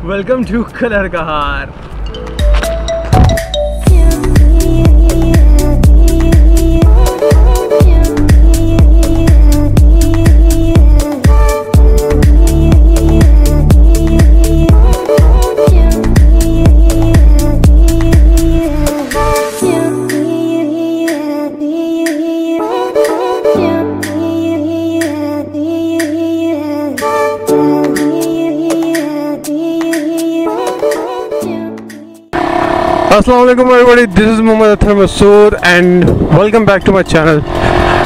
Welcome to colour Kahar. अस्सलाम वालेकुम everybody, this is Mohammad Athar Masood and welcome back to my channel.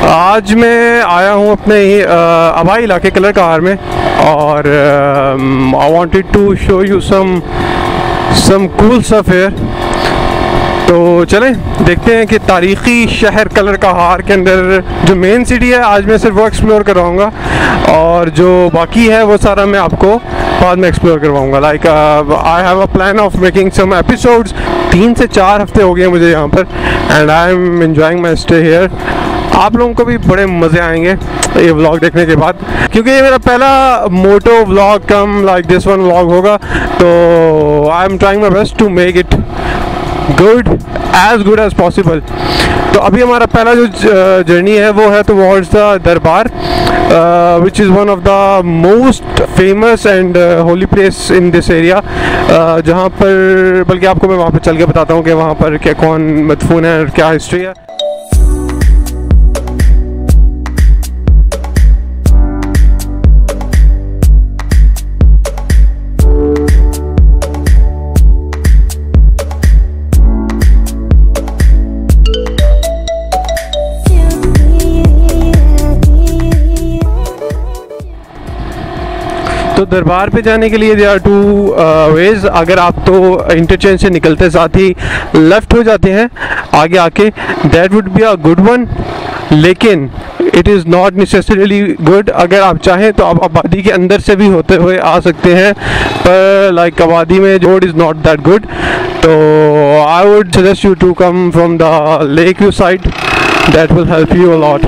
आज मैं आया हूँ अपने आबाई इलाके कलर कहार में और I wanted to show you some cool stuff here. तो चलें देखते हैं कि तारीख़ी शहर कलर कहार के अंदर जो मेन सिटी है आज मैं सिर्फ वो एक्सप्लोर करवाऊँगा और जो बाकी है वो सारा मैं आपको बाद में एक्सप्लोर करवाऊँगा। Like I have a plan of making some episodes. 3 से 4 हफ्ते हो गए मुझे यहाँ पर and I am enjoying my stay here. आप लोगों को भी बड़े मज़े आएंगे ये व्लॉग देखने के बाद, क्योंकि ये मेरा पहला moto vlog cum like this one vlog होगा। तो I am trying my best to make it good as possible. तो अभी हमारा पहला जो जर्नी है वो है towards the Darbar, which is one of the most famous and holy place in this area, जहाँ पर बल्कि आपको मैं वहाँ पर चल के बताता हूँ कि वहाँ पर क्या कौन मदफून है और क्या हिस्ट्री है। तो दरबार पे जाने के लिए देयर आर 2 वेज। अगर आप तो इंटरचेंज से निकलते साथ ही लेफ़्ट हो जाते हैं आगे आके, that would be a good one, लेकिन it is not necessarily good. अगर आप चाहें तो आप आबादी के अंदर से भी होते हुए आ सकते हैं, पर लाइक आबादी में road is not that good. तो I would suggest you to come from the lake view side, that will help you a lot.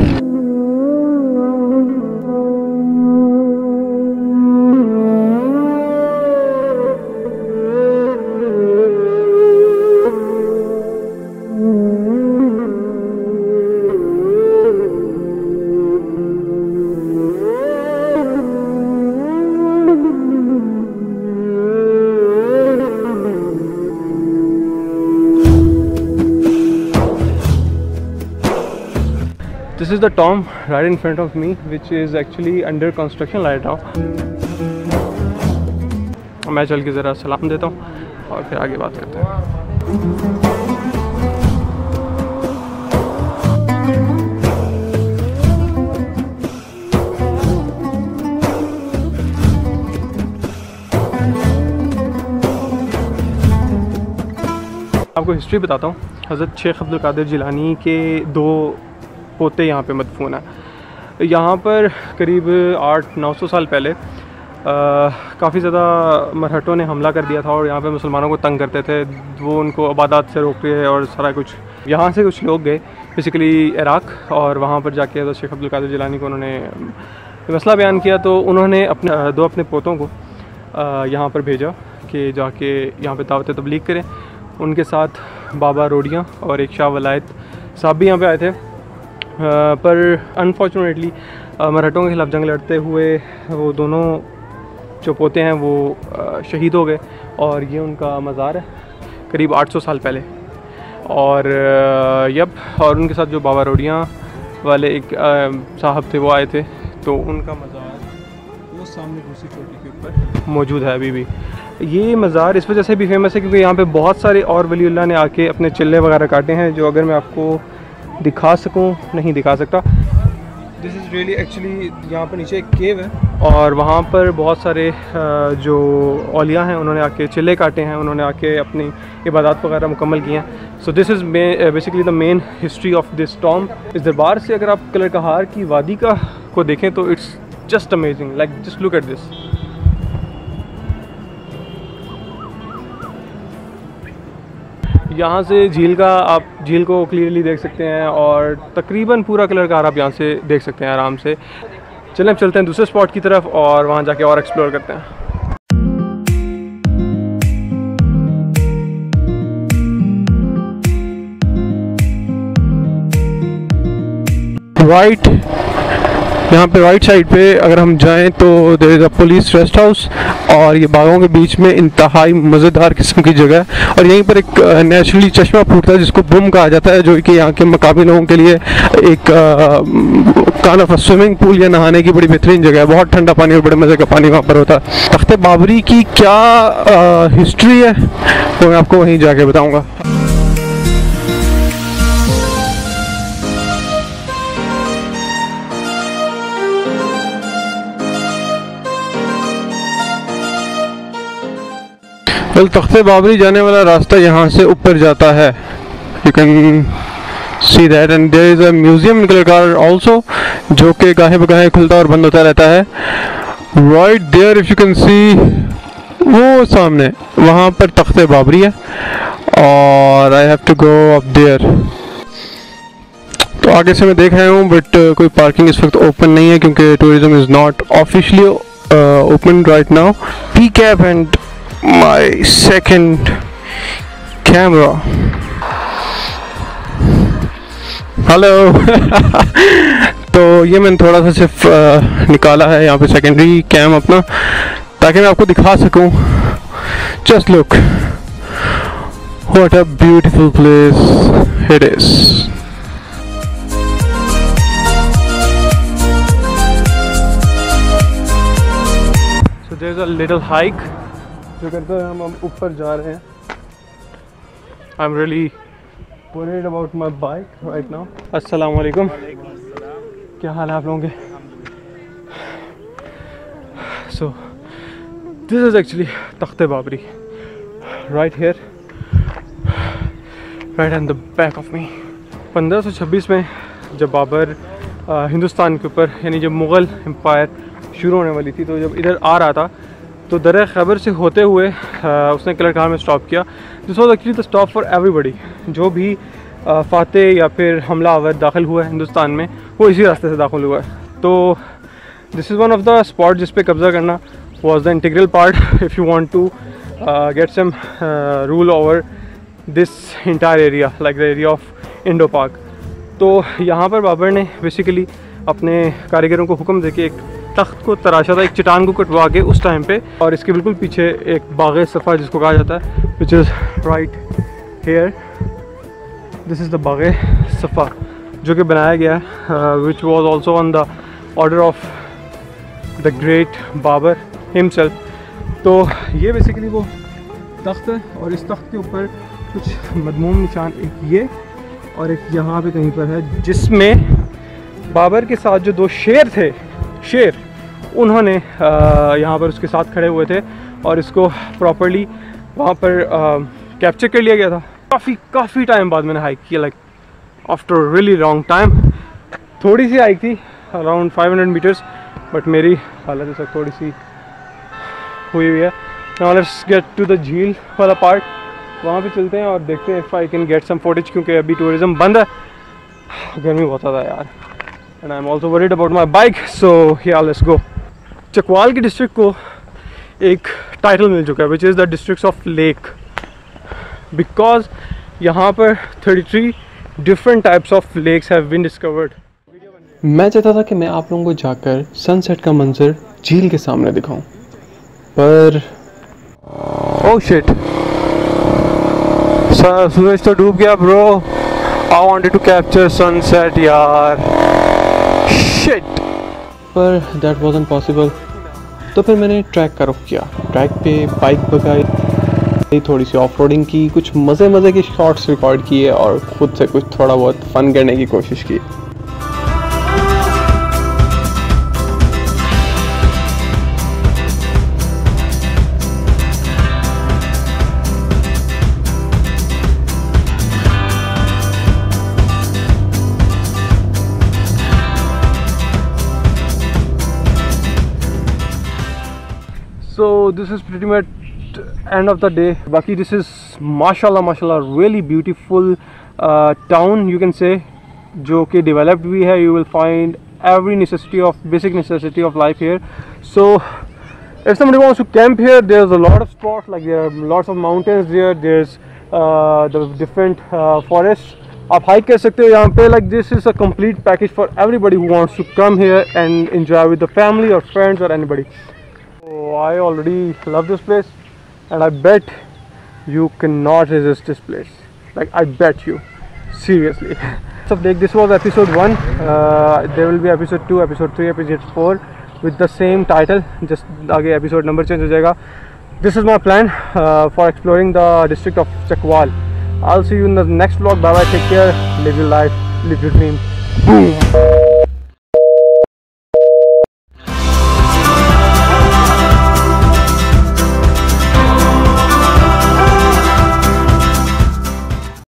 This is the tomb right in front of me, which is actually under construction right now. मैं चल के ज़रा सलाम देता हूँ और फिर आगे बात करते हैं। आपको हिस्ट्री बताता हूँ। हज़रत शेख अब्दुल कादिर जिलानी के 2 पोते यहाँ पे मदफून है। यहाँ पर करीब 800-900 साल पहले काफ़ी ज़्यादा मरहटों ने हमला कर दिया था और यहाँ पे मुसलमानों को तंग करते थे। वो उनको इबादत से रोक रहे और सारा कुछ। यहाँ से कुछ लोग गए बेसिकली इराक़ और वहाँ पर जाके हज़रत शेख अब्दुल कादिर जिलानी को उन्होंने मसला बयान किया। तो उन्होंने अपने पोतों को यहाँ पर भेजा कि जाके यहाँ पर दावत तबलीग करें। उनके साथ बाबा रोडियाँ और एक शाह वलायत साहब भी यहाँ पे आए थे, पर अनफॉर्चुनेटली मराठों के खिलाफ जंग लड़ते हुए वो दोनों जो पोते हैं वो शहीद हो गए और ये उनका मज़ार है करीब 800 साल पहले। और और उनके साथ जो बाबा रोडियाँ वाले एक साहब थे वो आए थे, तो उनका मज़ार वो सामने दूसरी चोटी के ऊपर मौजूद है अभी भी। ये मज़ार इस वजह से भी फेमस है क्योंकि यहाँ पे बहुत सारे और वलीउल्लाह ने आके अपने चिल्ले वगैरह काटे हैं, जो अगर मैं आपको दिखा सकूं नहीं दिखा सकता। दिस इज़ रियली एक्चुअली यहाँ पर नीचे एक केव है और वहाँ पर बहुत सारे जो औलिया हैं उन्होंने आके चिल्ले काटे हैं, उन्होंने आके अपनी इबादत वगैरह मुकम्मल की हैं। So this is basically the main history of this Tom. इस दरबार से अगर आप कलर कहार की वादी को देखें तो it's just amazing, like just look at this. यहाँ से आप झील को क्लियरली देख सकते हैं और तकरीबन पूरा कलर कहार आप यहाँ से देख सकते हैं आराम से। चलें अब चलते हैं दूसरे स्पॉट की तरफ और वहाँ जाके और एक्सप्लोर करते हैं। राइट, यहाँ पे राइट साइड पे अगर हम जाएं तो there is a police rest house, और ये बागों के बीच में इंतहाई मज़ेदार किस्म की जगह है। और यहीं पर एक नेचुरली चश्मा फूटता है जिसको बुम कहा जाता है, जो कि यहाँ के मकामी लोगों के लिए एक काइंड ऑफ स्विमिंग पूल या नहाने की बड़ी बेहतरीन जगह है। बहुत ठंडा पानी और बड़े मज़े का पानी वहाँ पर होता है। तख्ते बाबरी की क्या हिस्ट्री है तो मैं आपको वहीं जाके बताऊँगा। वेल, तख्ते बाबरी जाने वाला रास्ता यहाँ से ऊपर जाता है। You can see that, and there is a museum in कलकार ऑल्सो, जो कि गाहे बगाहे खुलता और बंद होता रहता है। Right there if you can see, वो सामने वहाँ पर तख्ते बाबरी है, और I have to go up there. तो आगे से मैं देख रहा हूँ, बट कोई पार्किंग इस वक्त ओपन नहीं है क्योंकि tourism is not officially open right now. P cap and my second camera. Hello तो ये मैंने थोड़ा सा सिर्फ निकाला है यहाँ पे सेकेंडरी कैम अपना, ताकि मैं आपको दिखा सकूँ। Just look what a beautiful place it is. So there is a little hike जो करते हैं हम ऊपर जा रहे हैं। I am really worried about my bike right now. अस्सलाम वालेकुम, क्या हाल है आप लोगों के? So this is actually Takhte Babri right here, right at the back of me. 1526 में जब बाबर हिंदुस्तान के ऊपर, यानी जब मुग़ल एम्पायर शुरू होने वाली थी, तो जब इधर आ रहा था तो दर खैबर से होते हुए उसने किला खान में स्टॉप किया। This was actually the stop for everybody. जो भी फातेह या फिर हमला आवर दाखिल हुआ है हिंदुस्तान में, वो इसी रास्ते से दाखिल हुआ है। तो this is one of the spot जिस पे कब्ज़ा करना was the integral part if you want to get some rule over this entire area, like the area of Indo Pak. तो यहाँ पर बाबर ने बेसिकली अपने कारीगरों को हुक्म देके एक तख्त को तराशा था, एक चट्टान को कटवा के उस टाइम पे, और इसके बिल्कुल पीछे एक बाग़े सफ़ा जिसको कहा जाता है, which is right here. This is the Bagh-e Safa जो कि बनाया गया है, which was also on the order of the great Babar himself. तो ये बेसिकली वो तख्त है, और इस तख्त के ऊपर कुछ मदमूम निशान, एक ये और एक यहाँ पे कहीं पर है, जिसमें बाबर के साथ जो दो शेर थे, शेर उन्होंने यहाँ पर उसके साथ खड़े हुए थे, और इसको प्रॉपर्ली वहाँ पर कैप्चर कर लिया गया था। काफ़ी टाइम बाद मैंने हाइक किया, like after really long time. थोड़ी सी हाइक थी, अराउंड 500 मीटर्स, बट मेरी हालत इस वक्त थोड़ी सी हुई है। Now let's get to the झील वाला पार्ट, वहाँ पे चलते हैं और देखते हैं if I can get some footage, क्योंकि अभी टूरिज़्म बंद है, गर्मी बहुत ज़्यादा यार, and I am also worried about my bike. So here let's go. Chakwal की डिस्ट्रिक्ट को एक टाइटल मिल चुका है, which is the district of lake, because यहाँ पर 33 different types of lakes have been discovered. मैं चाहता था कि मैं आप लोगों को जाकर सनसेट का मंजर झील के सामने दिखाऊं, पर ओह शिट, सूरज तो डूब गया bro. I wanted to capture sunset यार, शिट, पर दैट वाज़न्ट पॉसिबल। तो फिर मैंने ट्रैक का रुख किया, ट्रैक पे बाइक भगाई, थोड़ी सी ऑफ रोडिंग की, कुछ मज़े के शॉट्स रिकॉर्ड किए, और ख़ुद से कुछ थोड़ा बहुत फ़न करने की कोशिश की। So this is pretty much end of the day. Baki, this is mashallah really beautiful town you can say, जो कि developed भी है. You will find every basic necessity of life here. So if somebody wants to camp here, there's a lot of spots, like there are lots of mountains there, there's the different forests आप hike कर सकते हो यहाँ पे. Like this is a complete package for everybody who wants to come here and enjoy with the family और friends और anybody. So I already love this place and I bet you cannot resist this place. Like I bet you, seriously. So this was episode 1. There will be episode 2, episode 3, episode 4 with the same title. Just आगे episode number change हो जाएगा. This is my plan for exploring the district of Chakwal. I'll see you in the next vlog. Bye bye. Take care. Live your life. Live your dream. Boom.